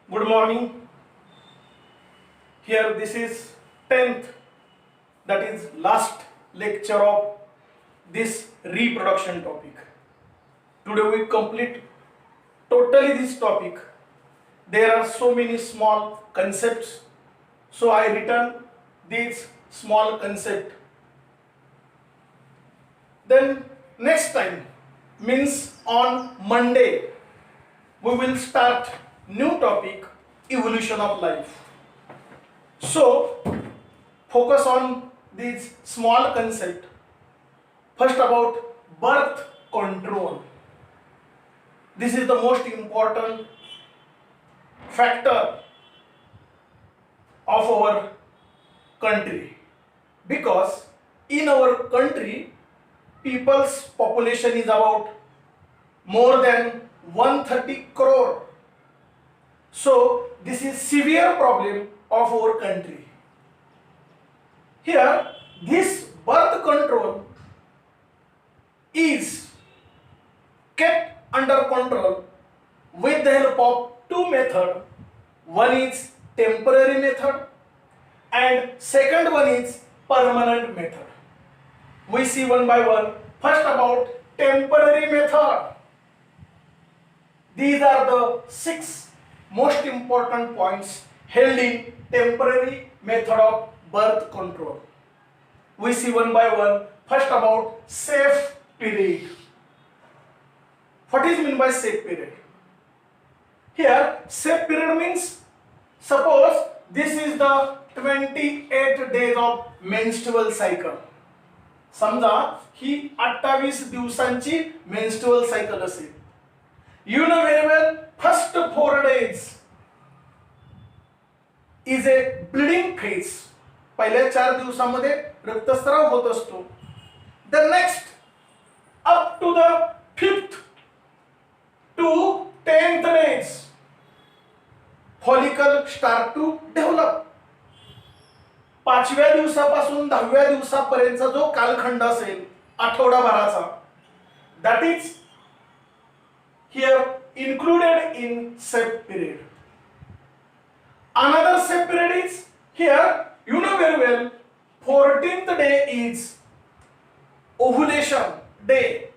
Good morning. Here this is 10th, that is last lecture of this reproduction topic. Today we complete totally this topic. There are so many small concepts, so I written these small concept. Then next time means on Monday we will start new topic, evolution of life. So focus on these small concept. First about birth control. This is the most important factor of our country, because in our country people's population is about more than 130 crore. So this is severe problem of our country. Here this birth control is kept under control with the help of two methods. One is temporary method and second one is permanent method. We see one by one. First about temporary method. These are the 6 most important points held in temporary method of birth control. We see one by one. First about safe period. What is meant by safe period? Here safe period means, suppose this is the 28 days of menstrual cycle. समजा ही 28 दिवसांची menstrual cycle असेल. You know very well, first 4 days is a bleeding phase. पहिल्या 4 दिवसांमध्ये रक्तस्राव होत असतो. The next up to the 5th to 10th days follicle start to develop. 5व्या दिवसापासून 10व्या दिवसापर्यंतचा जो कालखंड असेल आठवडाभराचा, that is here included in safe period. Another safe period is here, you know very well, 14th day is ovulation day.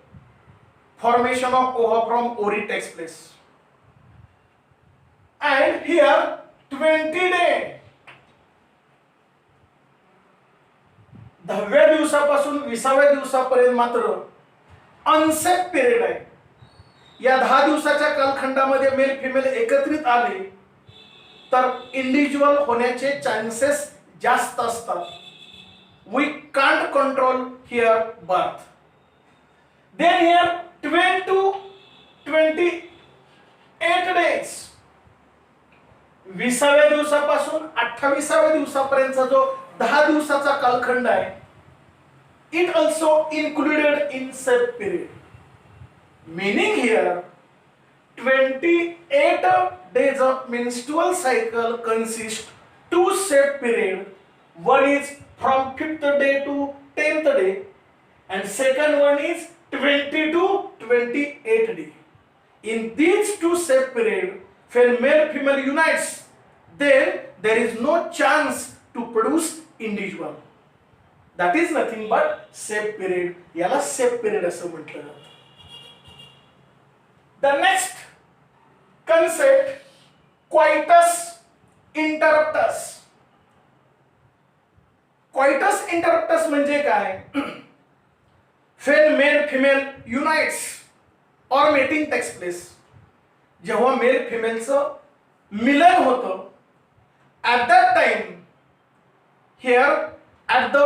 Formation of ova from ovary takes place. And here 20 day, 10व्या दिवसापासून 20व्या दिवसापर्यंत मात्र unsafe period आहे. या 10 दिवसाच्या कालखंडामध्ये male female एकत्रित आले तर इंडिव्हिज्युअल होण्याचे चान्सेस जास्त असतात. We can't control here birth. Then here 12 to 28 days, 20व्या दिवसापासून 28व्या दिवसापर्यंतचा जो 10 दिवसाचा कालखंड आहे, it also included in safe period. Meaning here 28 days of menstrual cycle consist 2 safe period. One is from 5th day to 10th day and second one is 20 to 28 day. In these 2 safe period, when male female unites, then there is no chance to produce individual. That is nothing but safe period. याला safe period असं म्हटलं जातं. The next concept, coitus interruptus. Coitus interruptus म्हणजे काय? When male female unites or mating takes place. जेव्हा mail फिमेलचं मिलन होतं, at that time here at the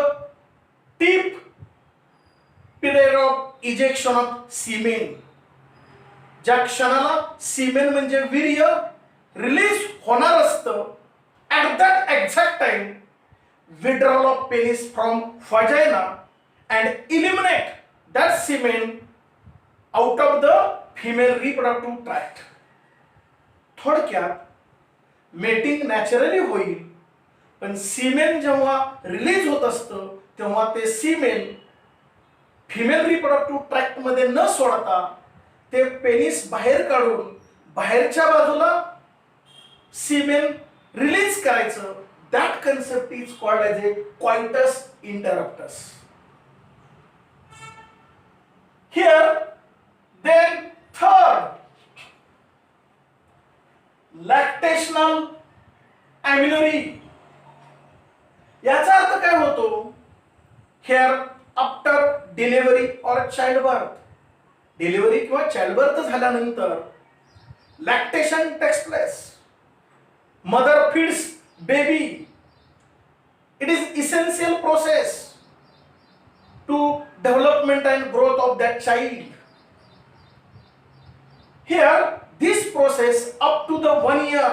tip period of ejection of semen, ज्या क्षणाला सीमेन म्हणजे वीर्य रिलीज होणार असतं, at that exact time withdrawal of penis from vagina and eliminate that semen out of the female reproductive tract. थोडक्यात mating naturally होईल, पण सीमेन जेव्हा रिलीज होत असतं तेव्हा ते सीमेन फिमेल रिप्रोडक्टिव्ह ट्रॅक्ट मध्ये न सोडता ते पेनिस बाहेर काढून बाहेरच्या बाजूला सीमेन रिलीज करायचं, that concept is called as a coitus interruptus. Here, then third, lactational amenorrhea. याचा अर्थ काय होतो? Here, after delivery or childbirth, delivery किंवा चाइल्डबर्थ झाल्यानंतर lactation takes place. Mother feeds baby. It is essential process to development and growth of that child. Here this process up to the 1 year,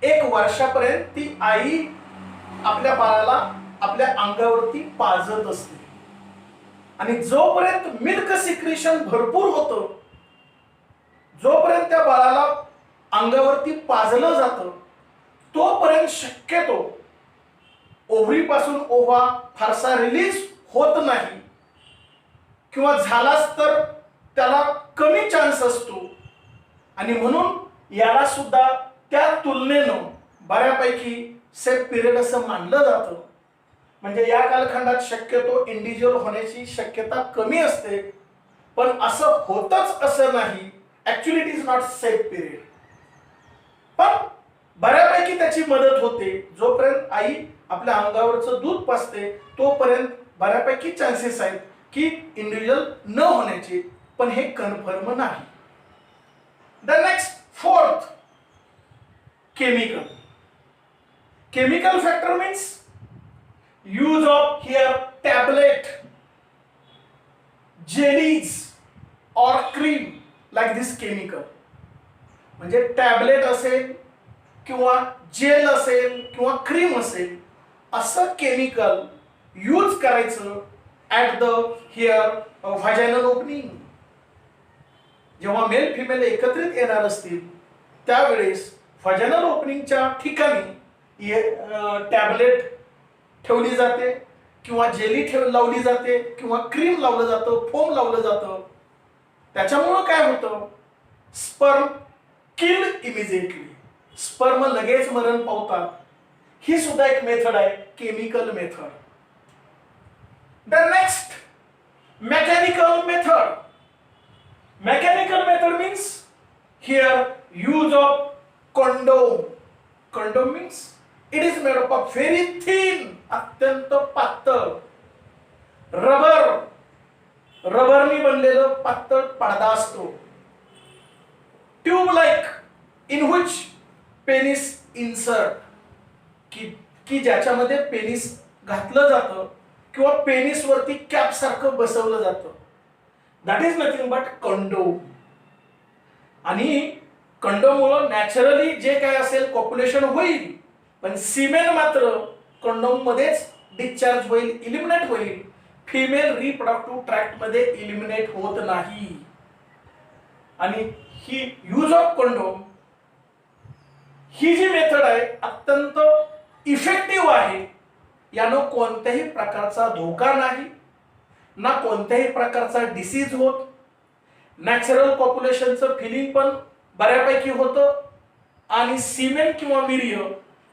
एक वर्षापर्यंत ती आई आपल्या बाळाला आपल्या अंगावरती पाजत असते आणि जोपर्यंत मिल्क सिक्रेशन भरपूर होतं, जोपर्यंत त्या बाळाला अंगावरती पाजलं जातं, तोपर्यंत शक्यतो ओव्हरीपासून ओव्हा फारसा रिलीज होत नाही किंवा झालाच तर त्याला कमी चान्स असतो आणि म्हणून याला सुद्धा त्या तुलनेनं बऱ्यापैकी सेफ पिरियड असं मानलं जातं. म्हणजे या कालखंडात शक्यतो इंडिव्हिज्युअल होण्याची शक्यता कमी असते, पण असं होतच असं नाही. Actually it is not safe period, पण बऱ्यापैकी त्याची मदत होते. जोपर्यंत आई आपल्या अंगावरचं दूध पाजते तोपर्यंत बऱ्यापैकी चान्सेस आहेत की इंडिव्हिज्युअल न होण्याचे, पण हे कन्फर्म नाही. The next fourth, chemical. Chemical factor means use of here tablet, jellies और क्रीम लाईक दिस केमिकल. म्हणजे टॅबलेट असेल किंवा जेल असेल किंवा क्रीम असेल, असं केमिकल यूज करायचं ऍट द हियर व्हाजायनल ओपनिंग. जेव्हा मेल फिमेल एकत्रित येणार असतील त्यावेळेस व्हाजायनल ओपनिंगच्या ठिकाणी टॅबलेट ठेवली जाते किंवा जेली लावली जाते किंवा क्रीम लावलं जातं, फोम लावलं जातं. त्याच्यामुळं काय होतं? स्पर्म किल इमिजिएटली. स्पर्म लगेच मरण पावतात. ही सुद्धा एक मेथड आहे, chemical method. The next, mechanical method. Mechanical method means here use of condom. Condom means it is made up of very thin, अत्यंत पातळ रबरनी बनलेलं पातळ पडदा असतो. Tube like in which penis insert, की ज्याच्यामध्ये पेनिस घातलं जातं किंवा पेनिस वरती कॅप सारखं बसवलं जातं. That is nothing but condom. आणि कंडोममुळे नॅचरली जे काय असेल कॉप्युलेशन होईल, पण सिमेन मात्र कंडोम मध्येच डिस्चार्ज होईल, इलिमिनेट होईल. फिमेल रिप्रोडक्टिव्ह ट्रॅक्ट मध्ये इलिमिनेट होत नाही. आणि ही यूज ऑफ कंडोम ही जी मेथड आहे अत्यंत इफेक्टिव्ह आहे. यानं कोणत्याही प्रकारचा धोका नाही, ना कोणत्याही प्रकारचा डिसीज होत. नॅचरल पॉप्युलेशनचं फिलिंग पण बऱ्यापैकी होतं आणि सिमेन किंवा वीर्य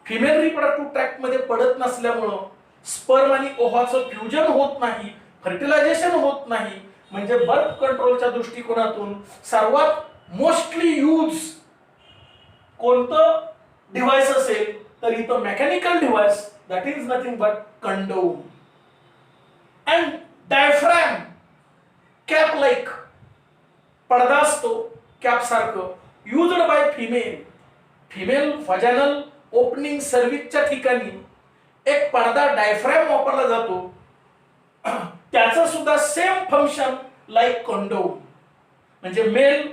फिमेल रिप्रोडक्टिव्ह ट्रॅक्ट मध्ये पडत नसल्यामुळं स्पर्म आणि ओव्हाचं फ्युजन होत नाही, फर्टिलायझेशन होत नाही. म्हणजे बर्थ कंट्रोलच्या दृष्टिकोनातून सर्वात मोस्टली यूज कोणतं डिव्हाइस असेल तर इथं mechanical device, that is nothing but condom. And diaphragm, cap like, पडदा असतो कॅप सारखं, used by female vaginal opening cervixच्या ठिकाणी एक पडदा डायफ्रॅम वापरला जातो. त्याचं सुद्धा सेम फंक्शन लाईक कंडोम. म्हणजे मेल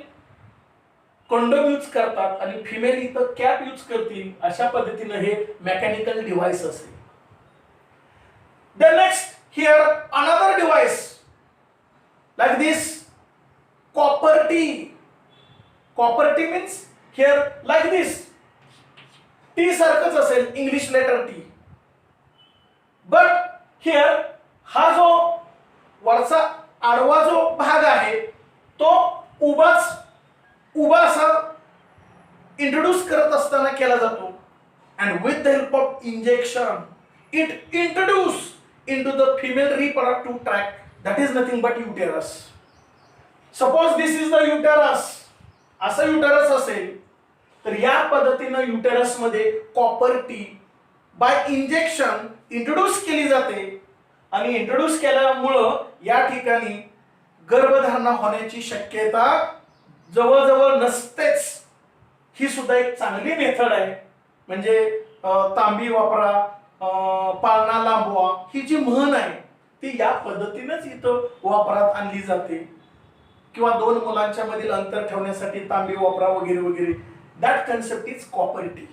कंडोम यूज करतात आणि फिमेल इथं कॅप यूज करतील. अशा पद्धतीनं हे मेकॅनिकल डिव्हाइस असेल. The next here another device like this copper T. Copper T means here like this, T सारखंच असेल, English letter T. But here हा जो वरचा आडवा जो भाग आहे तो उभा असा इंट्रोड्यूस करत असताना केला जातो. And with the help of injection it introduce into the female reproductive tract, that is nothing but uterus. Suppose this is the uterus, असं uterus असेल तर या पद्धतीनं uterus मध्ये copper T bye injection introduce केली जाते आणि इंट्रोड्यूस केल्यामुळं या ठिकाणी गर्भधारणा होण्याची शक्यता जवळजवळ नसतेच. ही सुद्धा एक चांगली मेथड आहे. म्हणजे तांबी वापरा, पाळणा लांबवा, ही जी म्हण आहे ती या पद्धतीनेच इथं वापरात आणली जाते. किंवा दोन मुलांच्या मधील अंतर ठेवण्यासाठी तांबी वापरा वगैरे वगैरे. That concept is copper T.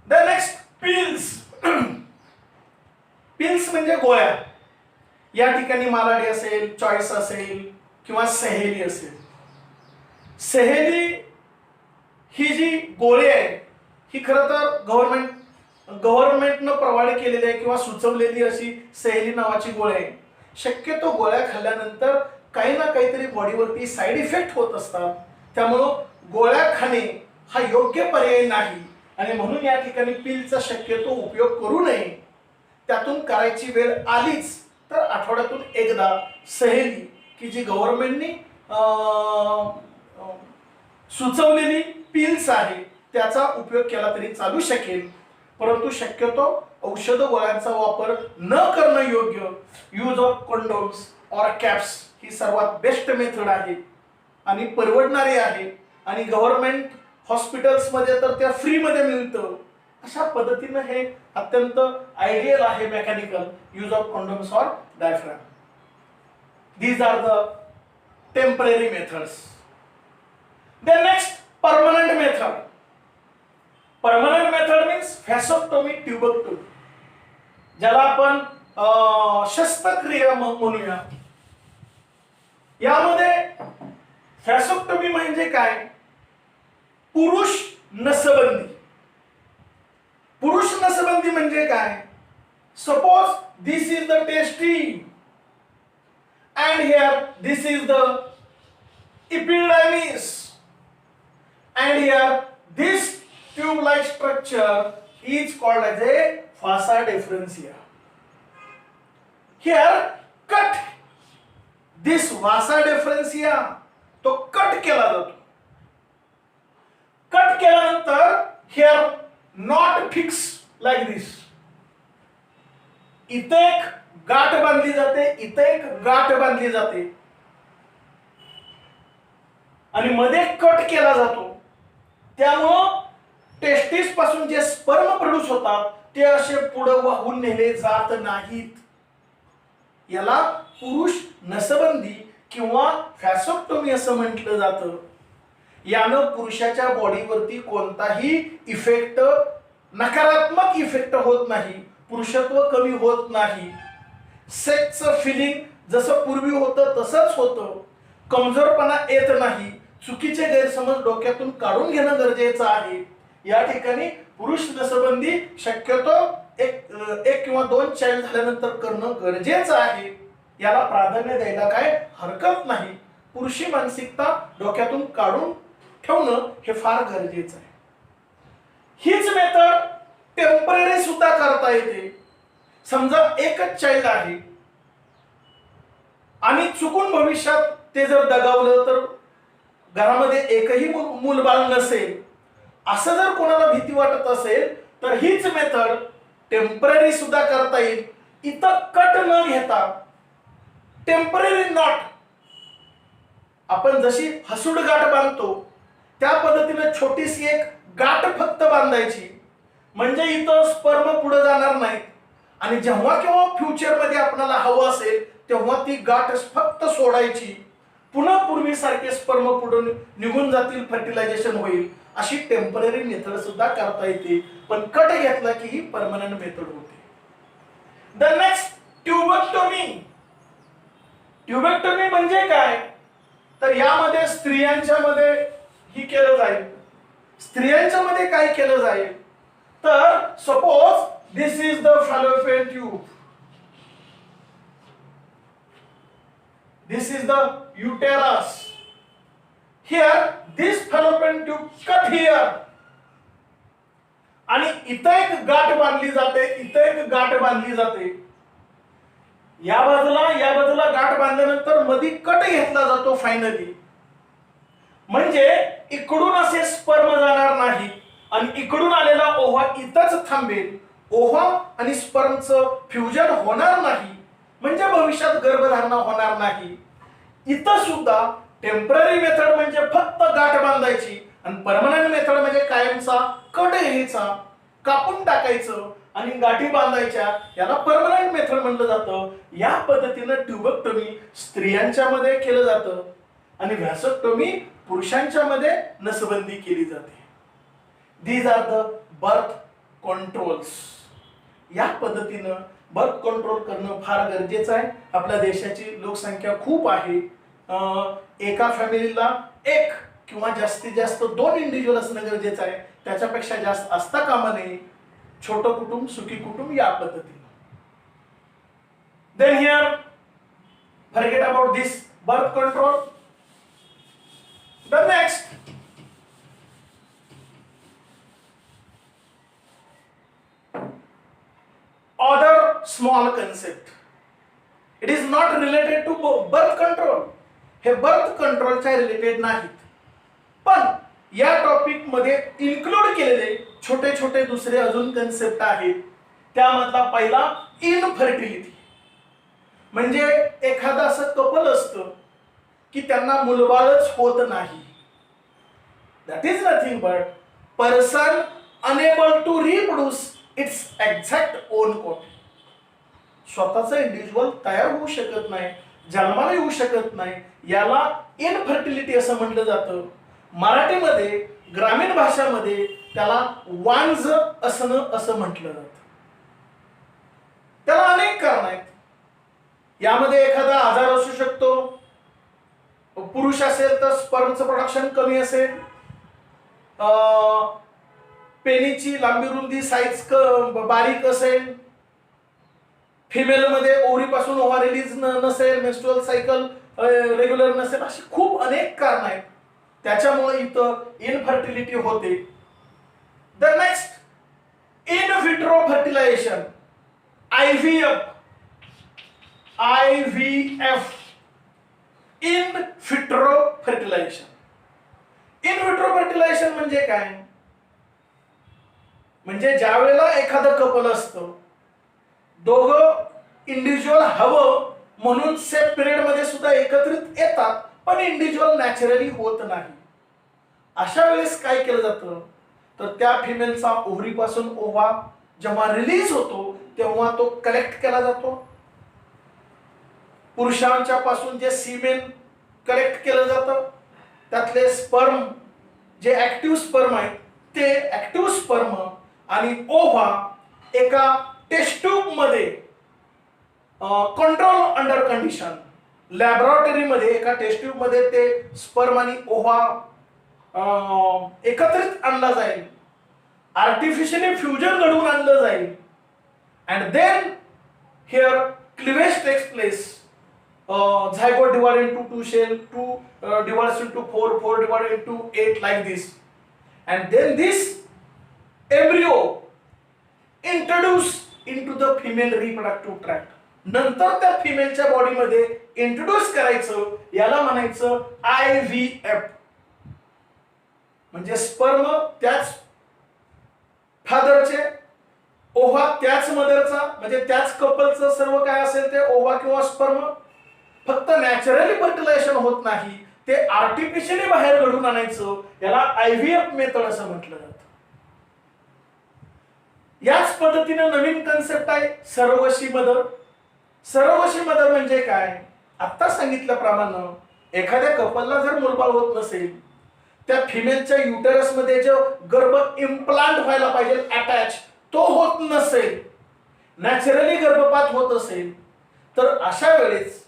The next pills. Pills म्हणजे गोळ्या. या ठिकाणी मालाडी असेल, चॉईस असेल किंवा सहेली असेल. सहेली ही जी गोळी आहे ही खरं तर गव्हर्नमेंटनं प्रोव्हाइड केलेली आहे किंवा सुचवलेली अशी सहेली नावाची गोळी आहे. शक्यतो गोळ्या खाल्ल्यानंतर काही ना काहीतरी बॉडीवरती साईड इफेक्ट होत असतात. त्यामुळं गोळ्या खाणे हा योग्य पर्याय नाही आणि म्हणून या ठिकाणी पिलचा शक्यतो उपयोग करू नये. त्यातून करायची वेळ आलीच तर आठवड्यातून एकदा सहेली की जी गव्हर्नमेंटनी सुचवलेली पिल्स आहे त्याचा उपयोग केला तरी चालू शकेल. परंतु शक्यतो औषध गोळ्यांचा वापर न करणं योग्य. यूज ऑफ कंडोम्स और कॅप्स ही सर्वात बेस्ट मेथड आहे आणि परवडणारी आहे आणि गव्हर्नमेंट हॉस्पिटल्स मध्ये तर त्या फ्री मध्ये मिळतं. अशा पद्धतीनं हे अत्यंत आयडियल आहे मेकॅनिकल यूज ऑफ कंडोम्स और diaphragm. These are the temporary methods. The next permanent method. Permanent method means vasectomy, tubectomy. ज्याला आपण शस्त्रक्रिया म्हणूया. यामध्ये व्हॅसेक्टोमी म्हणजे काय? पुरुष नसबंदी. पुरुष नसबंदी म्हणजे काय? Suppose this is the tasty and here this is the epidermis. And here this tube-like structure is called as a fossa differentia. Here cut this fossa differentia तो कट केला जातो. कट केल्यानंतर here not fix like this. इथे एक गाठ बांधली जाते, इथे एक गाठ बांधली जाते आणि मध्ये कट केला जातो. त्यामुळं टेस्टिस पासून जे स्पर्म प्रोड्यूस होतात ते असे पुढे वाहून नेले जात नाहीत. याला पुरुष नसबंदी किंवा व्हॅसेक्टोमी असं म्हटलं जातं. यानं पुरुषाच्या बॉडीवरती कोणताही इफेक्ट, नकारात्मक इफेक्ट होत नाही. पुरुषत्व कमी होत नाही. सेक्सचं फिलिंग जसं पूर्वी होतं तसंच होतं. कमजोरपणा येत नाही. चुकीचे गैरसमज डोक्यातून काढून घेणं गरजेचं आहे. या ठिकाणी पुरुष नसबंदी शक्यतो एक किंवा दोन चाइल्ड झाल्यानंतर करणं गरजेचं आहे. याला प्राधान्य द्यायला काय हरकत नाही. पुरुषी मानसिकता डोक्यातून काढून ठेवणं हे फार गरजेचं आहे. हीच मेथड टेम्पररी सुद्धा करता येते. समजा एकच चाइल्ड आहे आणि चुकून भविष्यात ते जर दगावलं तर घरामध्ये एकही मूलबाळ नसेल असं जर कोणाला भीती वाटत असेल तर हीच मेथड टेम्पररी सुद्धा करता येईल. इथं कट न घेता टेम्पररी नॉट, आपण जशी हसूड गाठ बांधतो त्या पद्धतीने छोटीशी एक गाठ फक्त बांधायची. म्हणजे इथं स्पर्म पुढे जाणार नाहीत आणि जेव्हा केव्हा फ्युचर मध्ये आपल्याला हवं असेल तेव्हा ती गाठ फक्त सोडायची. पुन्हा पूर्वीसारखे स्पर्म पुढे निघून जातील, फर्टिलायझेशन होईल. अशी टेम्पररी मेथड सुद्धा करता येते. पण कट घेतला की ही परमनंट मेथड होते. The next tubectomy. ट्यूबेक्टोमी म्हणजे काय तर यामध्ये स्त्रियांच्या मध्ये ही केलं जाईल. स्त्रियांच्या मध्ये काय केलं जाईल तर suppose this is the fallopian tube, this is the uterus. Here this fallopian tube cut here, आणि इथं एक गाठ बांधली जाते, इथं एक गाठ बांधली जाते, या बाजूला गाठ बांधल्यानंतर मध्ये कट घेतला जातो फायनली. म्हणजे इकडून असे स्पर्म जाणार नाही आणि इकडून आलेला ओव्हा इथंच थांबेल. ओव्हा आणि स्पर्मचं फ्युजन होणार नाही, म्हणजे भविष्यात गर्भधारणा होणार नाही. इथं सुद्धा टेम्पररी मेथड म्हणजे फक्त गाठ बांधायची आणि परमनंट मेथड म्हणजे कायमचा कट घ्यायचा, कापून टाकायचं आणि गाठी बांधायच्या, याला परमनंट मेथड म्हणलं जातं. या पद्धतीनं ट्युबेक्टोमी स्त्रियांच्या मध्ये केलं जातं आणि व्हॅसेक्टोमी पुरुषांच्या मध्ये नसबंदी केली जाते. These are the birth controls. या पद्धतीनं बर्थ कंट्रोल करणं फार गरजेचं आहे. आपल्या देशाची लोकसंख्या खूप आहे, एका फॅमिलीला एक किंवा जास्तीत जास्त 2 इंडिव्हिज्युअल असणं गरजेचं आहे, त्याच्यापेक्षा जास्त असता कामा नये. छोटं कुटुंब सुखी कुटुंब या पद्धतीने. Then here forget about this birth control. The next, other small concept. It is not related to birth control. हे बर्थ कंट्रोलच्या रिलेटेड नाहीत, पण या टॉपिक मध्ये इन्क्लूड केलेले छोटे छोटे दुसरे अजून कन्सेप्ट आहेत. त्यामधला पहिला इनफर्टिलिटी. म्हणजे एखादा असं कपल असतं की त्यांना मुलबाळच होत नाही. That is nothing but person enable to reproduce its exact own copy. स्वतःचा इंडिव्हिज्युअल तयार होऊ शकत नाही, जन्माला येऊ शकत नाही, याला इनफर्टिलिटी असं म्हटलं जातं. मराठीमध्ये ग्रामीण भाषामध्ये त्याला वांझ असणं असं म्हटलं जातं. त्याला अनेक कारण आहेत. यामध्ये एखादा आजार असू शकतो. पुरुष असेल तर स्पर्मचं प्रोडक्शन कमी असेल, पेनीची लांबी रुंदी साईज बारीक असेल, फिमेल मध्ये ओव्हरीपासून ओव्हा रिलीज नसेल, मेन्स्ट्रुअल सायकल रेग्युलर नसेल, अशी खूप अनेक कारण आहेत. त्याच्यामुळे इथं इनफर्टिलिटी होते. The next, in vitro fertilisation, IVF. In vitro fertilisation. In vitro fertilisation म्हणजे काय? म्हणजे ज्या वेळेला एखादं कपल असतं, दोघं इंडिव्हिज्युअल हवं म्हणून सेफ पिरियड मध्ये सुद्धा एकत्रित येतात, पण इंडिव्हिज्युअल नॅचरली होत नाही. अशा वेळेस काय केलं जातं, तर त्या फिमेलचा ओव्हरीपासून ओव्हा जेव्हा रिलीज होतो तेव्हा तो कलेक्ट केला जातो. पुरुषांच्या पासून जे सीमेन कलेक्ट केलं जातं, त्यातले स्पर्म जे ऍक्टिव्ह स्पर्म आहेत ते ऍक्टिव्ह स्पर्म आणि ओव्हा एका टेस्ट ट्यूब मध्ये कंट्रोल अंडर कंडिशन लॅबोरेटरी मध्ये एका टेस्ट ट्यूब मध्ये ते स्पर्म आणि ओव्हा एकत्रित आणला जाईल, आर्टिफिशियली फ्युजन घडवून आणलं जाईल, and then here cleavage takes place. Zygote divided into 2 shell, 2 divides into 4, 4 divided into 8, like this, and then this embryo introduced into the female reproductive tract. नंतर त्या फिमेलच्या बॉडीमध्ये इंट्रोड्यूस करायचं, याला म्हणायचं IVF. म्हणजे स्पर्म त्याच फादरचे, ओव्हा त्याच मदरचा, म्हणजे त्याच कपलचं सर्व काय असेल ते ओव्हा किंवा स्पर्म. फक्त नॅचरली फर्टिलायझेशन होत नाही, ते आर्टिफिशियली बाहेर घडून आणायचं, याला IVF मेथड असं म्हटलं जातं. याच पद्धतीने नवीन कन्सेप्ट आहे सरोगसी मदर. सरोगसी मदर म्हणजे काय? आता सांगितल्याप्रमाणे एखाद्या कपलला जर मुलबाळ होत नसेल, त्या फिमेलच्या युटेरस मध्ये जो गर्भ इम्प्लांट व्हायला पाहिजे अटॅच, तो होत नसेल, नॅचरली गर्भपात होत असेल, तर अशा वेळेस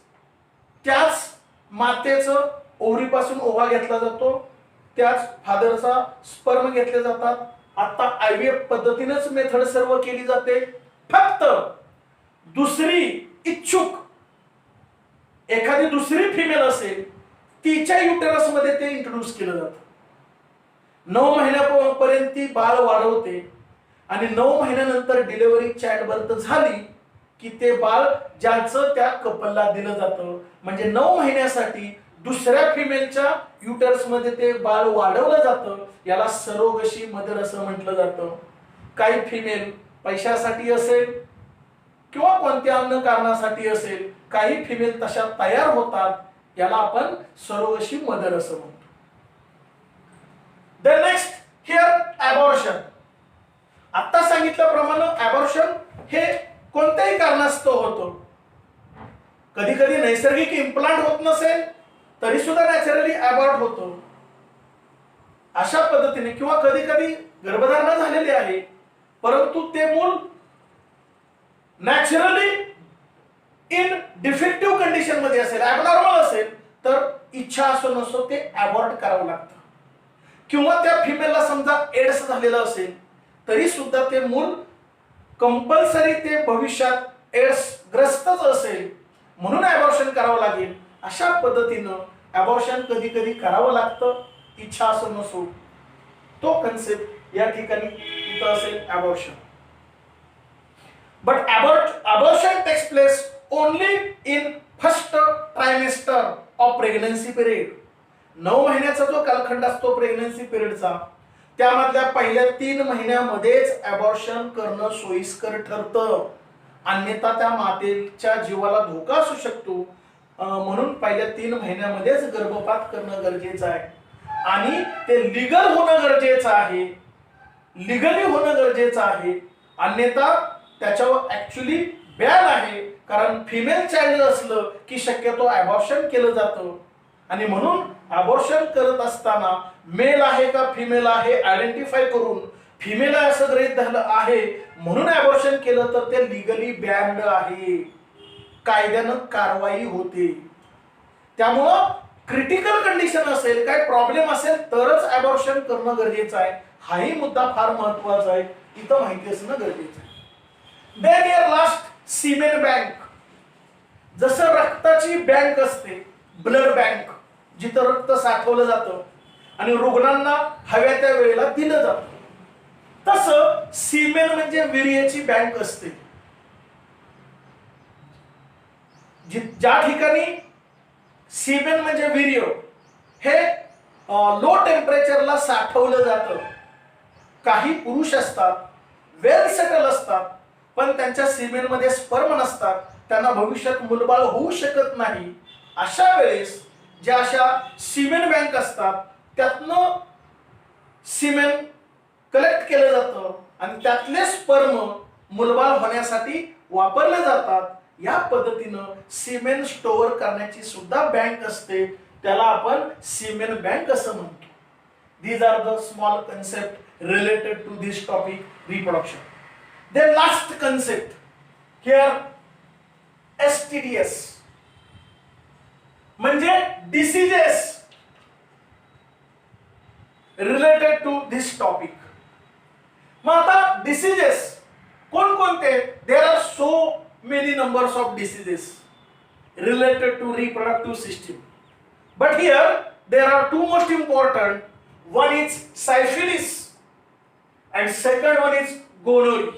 त्याच मातेचं ओव्हरीपासून ओव्हा घेतला जातो, त्याच फादरचा स्पर्म घेतले जातात. आता IVF पद्धतीनेच मेथड सर्व केली जाते. फक्त दुसरी इच्छुक एखादी दुसरी फिमेल असेल तिच्या युटेरस मध्ये ते इंट्रोड्यूस केलं जातं. 9 महिन्यापर्यंत ती बाळ वाढवते आणि 9 महिन्यानंतर डिलिव्हरी चाइल्ड बर्थ झाली की ते बाळ ज्याचं त्या कपलला दिलं जातं. म्हणजे 9 महिन्यासाठी दुसऱ्या फिमेलच्या युटर्स मध्ये ते बाळ वाढवलं जातं. याला सरोगशी मदर असं म्हटलं जातं. काही फिमेल पैशासाठी असेल किंवा कोणत्या अन्य कारणासाठी असेल, काही फिमेल तशा तयार होतात, याला आपण सरोगशी मदर असं म्हणतो. The next here abortion. आता सांगितल्याप्रमाणे ॲबॉर्शन हे कोणत्याही कारणास्तव होतो. कधी कधी नैसर्गिक इम्प्लांट होत नसेल तरी सुद्धा नॅचरली ॲबॉर्ट होतो. अशा पद्धतीने किंवा कधी कधी गर्भधारणा झालेली आहे परंतु ते मूल नॅचरली इन डिफेक्टिव्ह कंडिशन मध्ये असेल, ॲबनॉर्मल असेल, तर इच्छा असो नसो ते ॲबॉर्ट करावं लागतं. किंवा त्या फिमेलला समजा एड्स झालेला असेल तरी सुद्धा ते मूल कंपल्सरी ते भविष्यात एड्स ग्रस्तच असेल म्हणून ॲबॉर्शन करावं लागेल. अशा पद्धतीनं ॲबॉर्शन कधी कधी करावं लागतं, इच्छा असो नसो. तो कन्सेप्ट या ठिकाणी इथं असेल abortion. But abortion takes place only in first trimester of pregnancy period. 9 महिन्याचा जो कालखंड असतो प्रेग्नन्सी पिरियडचा, त्यामधल्या पहिल्या 3 महिन्यामध्येच ॲबॉर्शन करणं सोयीस्कर ठरतं. अन्यथा त्या मातेच्या जीवाला धोका असू शकतो. म्हणून पहिल्या 3 महिन्यामध्येच गर्भपात करणं गरजेचं आहे आणि ते लीगल होणं गरजेचं आहे, लीगली होणं गरजेचं आहे. अन्यथा त्याच्यावर ऍक्च्युली बॅन आहे. कारण फिमेल चाइल्ड असलं की शक्यतो ॲबॉर्शन केलं जातं आणि म्हणून ॲबॉर्शन करत असताना मेल आहे का फिमेल आहे आयडेंटिफाय करून फिमेल आहे असं गृहीत धरलं आहे म्हणून ॲबॉर्शन केलं तर ते लीगली बॅन्ड आहे, कायद्यानं कारवाई होते. त्यामुळं क्रिटिकल कंडिशन असेल, काय प्रॉब्लेम असेल तरच ॲबॉर्शन करणं गरजेचं आहे. हाही मुद्दा फार महत्वाचा आहे, इथं माहिती असणं गरजेचं आहे. देन हिअर लास्ट सीमेन बँक. जसं रक्ताची बँक असते, ब्लड बँक, जिथं रक्त साठवलं जातं आणि रुग्णांना हव्या त्या वेळेला दिलं जातं, तसं सीमेन म्हणजे वीर्याची बँक असते. ज्या ठिकाणी सीमेन म्हणजे वीर्य हे लो टेम्परेचरला साठवलं जातं. काही पुरुष असतात, वेल सेटल असतात, पण त्यांच्या सीमेनमध्ये स्पर्म नसतात, त्यांना भविष्यात मुलबाळ होऊ शकत नाही. अशा वेळेस ज्या अशा सीमेन बँक असतात त्यातनं सीमेन कलेक्ट केलं जातं आणि त्यातले स्पर्म मुलबाळ होण्यासाठी वापरले जातात. या पद्धतीनं सीमेन स्टोअर करण्याची सुद्धा बँक असते, त्याला आपण सीमेन बँक असं म्हणतो. These are the small concept related to this topic, reproduction. Then last concept here, STDs म्हणजे diseases related to this topic. मग आता diseases कोणकोणते? There are so many numbers of diseases related to reproductive system, but here there are two most important. One is syphilis and second one is gonorrhea.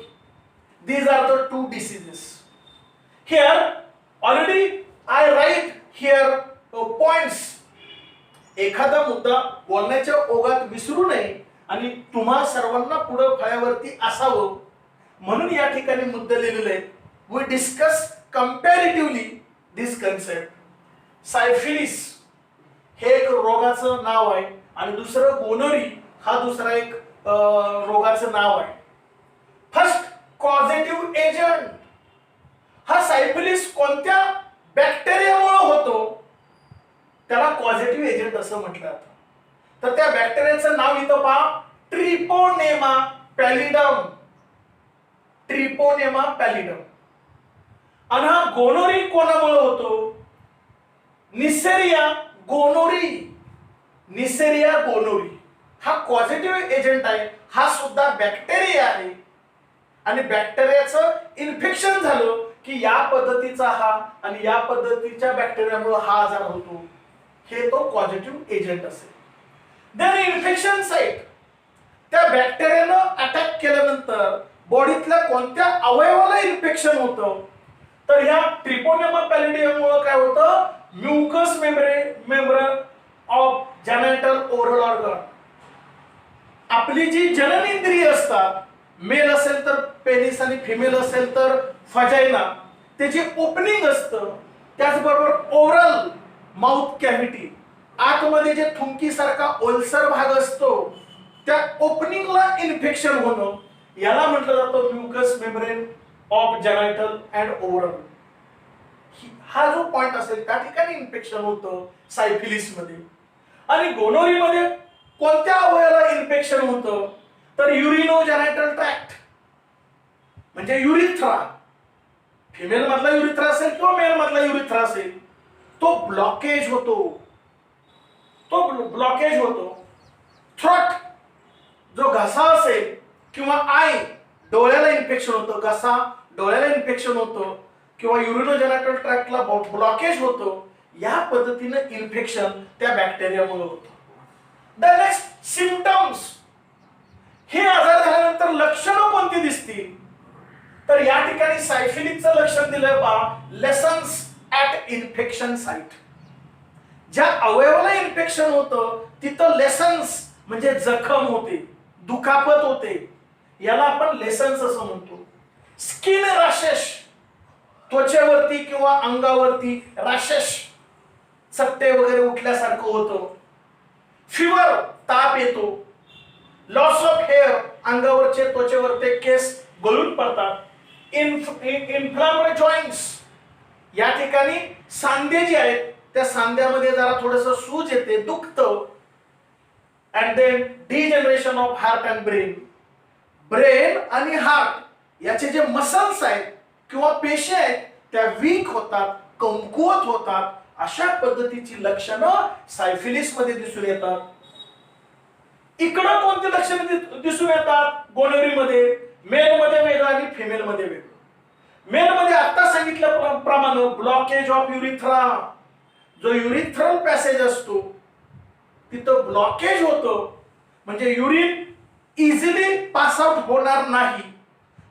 These are the two diseases. Here already I write here points. एखादा मुद्दा बोलण्याच्या ओघात विसरू नये आणि तुम्हा सर्वांना पुढे फळ्यावरती असावं म्हणून या ठिकाणी मुद्दे लिहिलेले आहेत. We discuss comparatively this concept. Syphilis हे एक रोगाचं नाव आहे आणि दुसरं गोनोरी हा दुसरा एक रोगाचं नाव आहे. First causative agent. हा सायफिलिस कोणत्या बॅक्टेरियामुळे होतो त्याला कॉझेटिव्ह एजंट असं म्हटलं जातं. तर त्या बॅक्टेरियाचं नाव इथं पहा, ट्रिपोनेमा पॅलिडम. ट्रिपोनेमा पॅलिडम. आणि हा गोनोरी कोणामुळे होतो? निसेरिया गोनोरी. निसेरिया गोनोरी हा कॉझेटिव्ह एजंट आहे. हा सुद्धा बॅक्टेरिया आहे आणि बॅक्टेरियाचं इन्फेक्शन झालं की या पद्धतीचा हा आणि या पद्धतीच्या बॅक्टेरियामुळे हा आजार होतो. हे तो पॉझिटिव्ह एजंट असेल. देन इन्फेक्शन साइट, त्या बॅक्टेरियानं अटॅक केल्यानंतर बॉडीतल्या कोणत्या अवयवाला इन्फेक्शन होतं, तर ह्या ट्रिपोनेमा पॅलिडियम मुळे काय होतं, mucous membrane of genital oral organ, आपली जी जननेंद्रिय असतात, मेल असेल तर पेनिस आणि फिमेल असेल तर फजायना, त्याची ओपनिंग असतं. त्याचबरोबर ओरल माउथ कॅव्हिटी, आतमध्ये जे थुंकीसारखा ओलसर भाग असतो, त्या ओपनिंगला इन्फेक्शन होणं, याला म्हटलं जातं mucous membrane of genital and oral. हा जो पॉइंट असेल त्या ठिकाणी इन्फेक्शन होतं सायफिलिस मध्ये. आणि गोनोरी मध्ये कोणत्या अवयवाला इन्फेक्शन होतं, तर युरिनो जेनिटल ट्रॅक्ट म्हणजे युरिथ्रा, फिमेल मधला युरिथ्रा असेल किंवा मेल मधला युरिथ्रा असेल, तो ब्लॉकेज होतो. थ्रोट, जो घसा असेल किंवा आय, डोळ्याला इन्फेक्शन होतं, घसा डोळ्याला इन्फेक्शन होतं किंवा युरिनो जेनिटल ट्रॅक्टला ब्लॉकेज होतं. या पद्धतीने इन्फेक्शन त्या बॅक्टेरियामुळे होतं. द नेक्स्ट सिम्पटम्स, हे आजार झाल्यानंतर लक्षणं कोणती दिसतील, तर या ठिकाणी सायफिलिसचं लक्षण दिलंय पहा, लेसन्स ऍट इन्फेक्शन साइट. ज्या अवयवाला इन्फेक्शन होतं तिथं लेसन्स म्हणजे जखम होते, दुखापत होते, याला आपण लेसन्स असं म्हणतो. स्किन रॅशेस, त्वचेवरती किंवा अंगावरती रॅशेस, चट्टे वगैरे उठल्यासारखं होतं. फिवर, ताप येतो. लॉस ऑफ हेअर, अंगावरचे त्वचेवरचे केस गळून पडतात. इन्फ्लामेटरी जॉइंट्स, या ठिकाणी सांधे जे आहेत त्या सांध्यामध्ये जरा थोडंसं सूज येते, दुखतं. And then degeneration of heart and brain, brain आणि हार्ट याचे जे मसल्स आहेत किंवा पेशी आहेत त्या वीक होतात, कमकुवत होतात. अशा पद्धतीची लक्षणं सायफिलिस मध्ये दिसून येतात. इकडं कोणती लक्षणं दिसून येतात गोनोरी मध्ये, मेल मध्ये वेगळं आणि फिमेल मध्ये वेगळं. मेल मध्ये आता सांगितल्याप्रमाणे ब्लॉकेज ऑफ युरिथ्रा, जो युरिथ्रल पॅसेज असतो तिथं ब्लॉकेज होतं, म्हणजे युरिन इझिली पास आउट होणार नाही.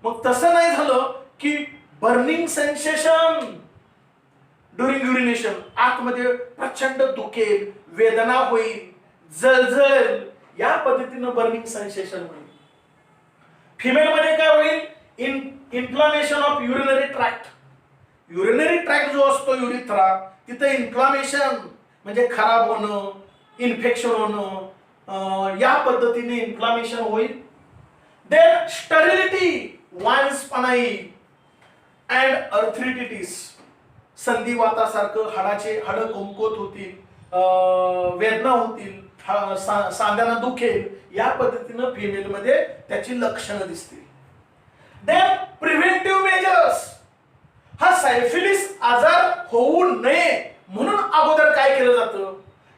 मग तसं नाही झालं की बर्निंग सेन्सेशन ड्युरिंग युरिनेशन, आतमध्ये प्रचंड दुखेल, वेदना होईल, जळजळ, या पद्धतीनं बर्निंग सेन्सेशन होईल. फिमेल मध्ये काय होईल, inflammation of urinary tract. Urinary tract जो असतो युरिथ्रा, तिथे इन्फ्लामेशन म्हणजे खराब होणं, इन्फेक्शन होणं, या पद्धतीने इन्फ्लामेशन होईल. देन स्टरिलिटी, वांसपणा येईल. अँड अर्थ्रिटिस, संधिवातासारखं हाडं कमकुवत होतील, वेदना होतील, सांध्यांना दुखेल, या पद्धतीनं फिमेल मध्ये त्याची लक्षणं दिसतील. देन प्रिव्हेंटिव्ह मेजर्स, हा सायफिलिस आजार होऊ नये म्हणून अगोदर काय केलं जातं,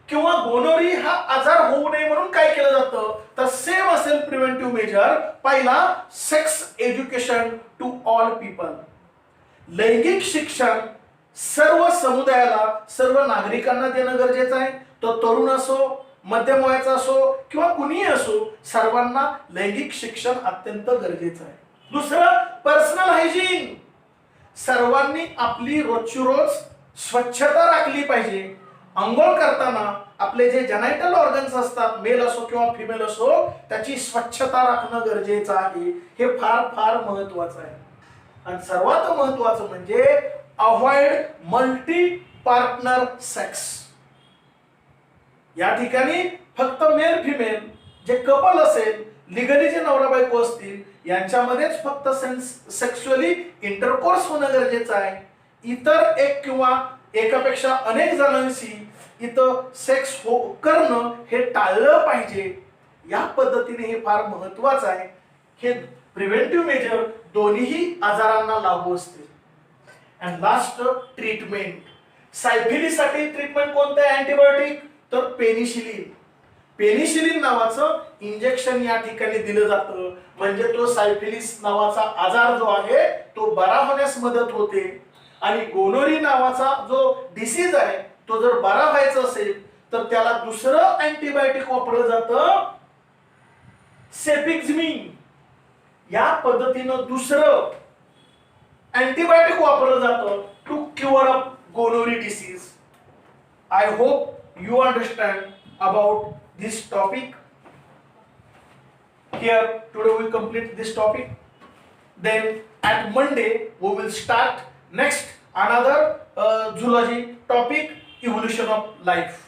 किंवा गोनोरी हा आजार होऊ नये म्हणून काय केलं जातं, तर सेम असेल प्रिव्हेंटिव्ह मेजर. पहिला, sex education to all people, लैंगिक शिक्षण सर्व समुदायाला, सर्व नागरिकांना देणं गरजेचं आहे. तो तरुण असो, मध्यम वयाचा असो किंवा कुणीही असो, सर्वांना लैंगिक शिक्षण अत्यंत गरजेचं आहे. दुसरं, पर्सनल हायजीन, सर्वांनी आपली रोजची रोज स्वच्छता राखली पाहिजे. अंघोळ करताना आपले जे जेनायटल ऑर्गन्स असतात, मेल असो किंवा फिमेल असो, त्याची स्वच्छता राखणं गरजेचं आहे. हे फार फार महत्वाचं आहे. आणि सर्वात महत्वाचं म्हणजे अवॉइड मल्टी पार्टनर सेक्स. या ठिकाणी फक्त मेल फिमेल जे कपल असेल, लिगली जे नवरा बायको असतील, यांच्यामध्येच फक्त सेक्सुअली इंटरकोर्स होणं गरजेचं आहे. इतर एक किंवा एकापेक्षा अनेक जणांशी इथं सेक्स करणं हे टाळलं पाहिजे. या पद्धतीने हे फार महत्वाचं आहे. हे प्रिव्हेंटिव्ह मेजर दोन्ही आजारांना लागू असते. And last, treatment. सायफिलिस साठी ट्रीटमेंट कोणतं आहे, अँटीबायोटिक, तर पेनिसिलिन. पेनिसिलिन नावाचं इंजेक्शन या ठिकाणी दिलं जातं, म्हणजे तो सायफिलिस नावाचा आजार जो आहे तो बरा होण्यास मदत होते. आणि गोनोरी नावाचा जो डिसीज आहे तो जर बरा व्हायचा असेल तर त्याला दुसरं अँटीबायोटिक वापरलं जातं सेफिक्झिमीन. या पद्धतीनं दुसरं अँटीबायोटिक वापरलं जातं to cure up gonorrhoea disease. I hope you understand about this topic. Here today we complete this topic. Then at Monday we will start next another zoology topic, evolution of life.